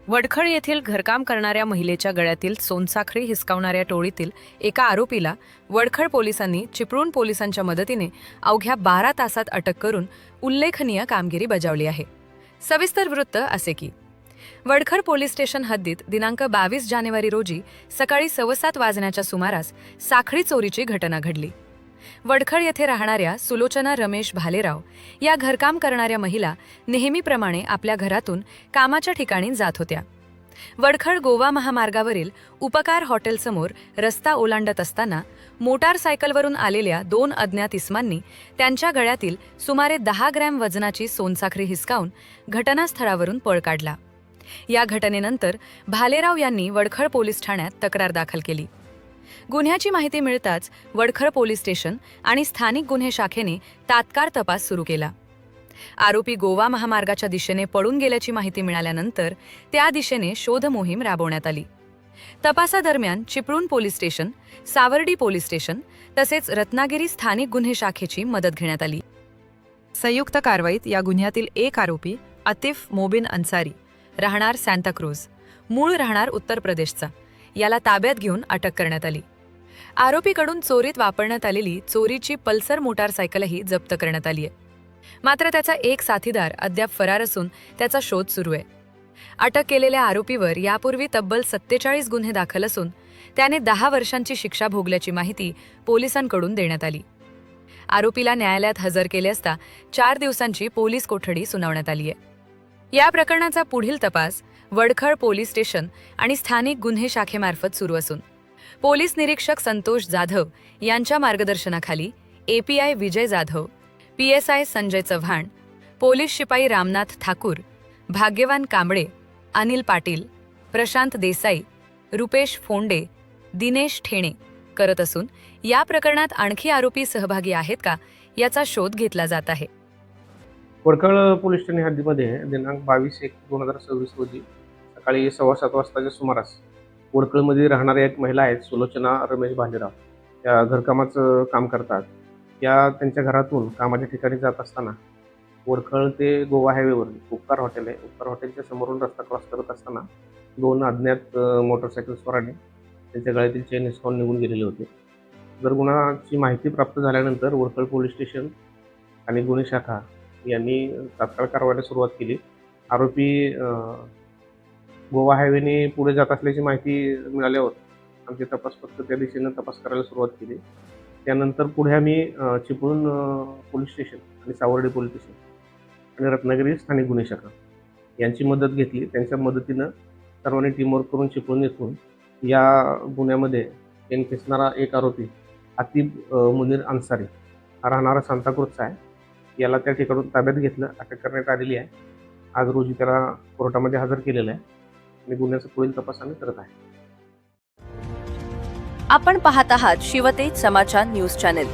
वडखळ येथील घरकाम करणाऱ्या महिलेच्या गळ्यातील सोनसाखळी हिसकावणाऱ्या टोळीतील एका आरोपीला वडखळ पोलिसांनी चिपळूण पोलिसांच्या मदतीने अवघ्या 12 तासात अटक करून उल्लेखनीय कामगिरी बजावली आहे। सविस्तर वृत्त असे की वडखळ पोलीस स्टेशन हद्दीत दिनांक 22 जानेवारी रोजी सकाळी 7:15 वाजण्याच्या सुमारास साखळी चोरीची घटना घडली। वडखळ येथे राहणाऱ्या सुलोचना रमेश भालेराव या घरकाम करणाऱ्या महिला नेहमीप्रमाणे आपल्या घरातून कामाच्या ठिकाणी जात होत्या। वडखळ गोवा महामार्गावरील उपकार हॉटेलसमोर रस्ता ओलांडत असताना मोटारसायकलवरून आलेल्या 2 अज्ञात इसमांनी त्यांच्या गळ्यातील सुमारे 10 ग्रॅम वजनाची सोनसाखळी हिसकावून घटनास्थळावरून पळ काढला। या घटनेनंतर भालेराव यांनी वडखळ पोलीस ठाण्यात तक्रार दाखल केली। गुन्ह्याची माहिती मिळताच वडखळ पोलीस स्टेशन आणि स्थानिक गुन्हे शाखेने तात्काळ तपास सुरू केला। आरोपी गोवा महामार्गाच्या दिशेने पळून गेल्याची माहिती मिळाल्यानंतर त्या दिशेने शोध मोहीम राबवण्यात आली। तपासादरम्यान Chiplun police station, Savardi police station तसेच रत्नागिरी स्थानिक गुन्हे शाखेची मदत घेण्यात आली। संयुक्त कारवाईत या गुन्ह्यातील एक आरोपी आतिफ मोबिन अन्सारी, राहणार सांताक्रूज, मूळ राहणार उत्तर प्रदेशचा, याला ताब्यात घेऊन अटक करण्यात आली। आरोपीकडून चोरीत वापरण्यात आलेली चोरीची पल्सर मोटारसायकलही जप्त करण्यात आली आहे। मात्र त्याचा एक साथीदार अद्याप फरार असून त्याचा शोध सुरू आहे। अटक केलेल्या आरोपीवर यापूर्वी तब्बल 47 गुन्हे दाखल असून त्याने 10 वर्षांची शिक्षा भोगल्याची माहिती पोलिसांकडून देण्यात आली। आरोपीला न्यायालयात हजर केले असता 4 दिवसांची पोलीस कोठडी सुनावण्यात आली आहे। या प्रकरणाचा पुढील तपास वडखळ पोलीस स्टेशन आणि स्थानिक गुन्हे शाखेमार्फत सुरू असून पोलीस निरीक्षक संतोष जाधव यांच्या मार्गदर्शनाखाली API Vijay Jadhav, PSI Sanjay Chavan, police शिपाई रामनाथ ठाकूर, भाग्यवान कांबळे, अनिल पाटील, प्रशांत देसाई, रुपेश फोंडे, दिनेश ठेणे करत असून या प्रकरणात आणखी आरोपी सहभागी आहेत का याचा शोध घेतला जात आहे। वडखळ पोलीस स्टेशन हद्दीमध्ये दिनांक 22/1/2026 रोजी सकाळी 7:15 वाजताच्या सुमारास वडखळमध्ये राहणाऱ्या एक महिला आहेत, सुलोचना रमेश भालेराव, त्या घरकामाचं काम करतात। त्या त्यांच्या घरातून कामाच्या ठिकाणी जात असताना वडखळ ते गोवा हायवेवर उपकार हॉटेल आहे, उपकार हॉटेलच्या समोरून रस्ता क्रॉस करत असताना 2 अज्ञात मोटरसायकल स्वाराने त्यांच्या गळ्यातील चेन हिसकावून निघून गेलेले होते। जर गुन्ह्याची माहिती प्राप्त झाल्यानंतर वडखळ पोलीस स्टेशन आणि गुन्हे शाखा यांनी तात्काळ कारवाईला सुरुवात केली। आरोपी गोवा हायवेने पुढे जात असल्याची माहिती मिळाल्यावर आमचे तपास पथक त्या दिशेनं तपास करायला सुरुवात केली। त्यानंतर पुढे आम्ही चिपळूण पोलीस स्टेशन आणि सावर्डी पोलीस स्टेशन आणि रत्नागिरी स्थानिक गुन्हे शाखा यांची मदत घेतली। त्यांच्या मदतीनं सर्वांनी टीमवर्क करून चिपळूण येथून या गुन्ह्यामध्ये चेन खेचणारा एक आरोपी आतिफ मुनीर अन्सारी हा राहणारा सांताक्रूजचा आहे, याला त्या ठिकाणून ताब्यात घेतलं, अटक करण्यात आलेली आहे। आज रोजी त्याला कोर्टामध्ये हजर केलेलं आहे आणि गुन्ह्याचा पुढील तपास आम्ही करत आहे। आपण पाहत आहात शिवतेज समाचार न्यूज चॅनल।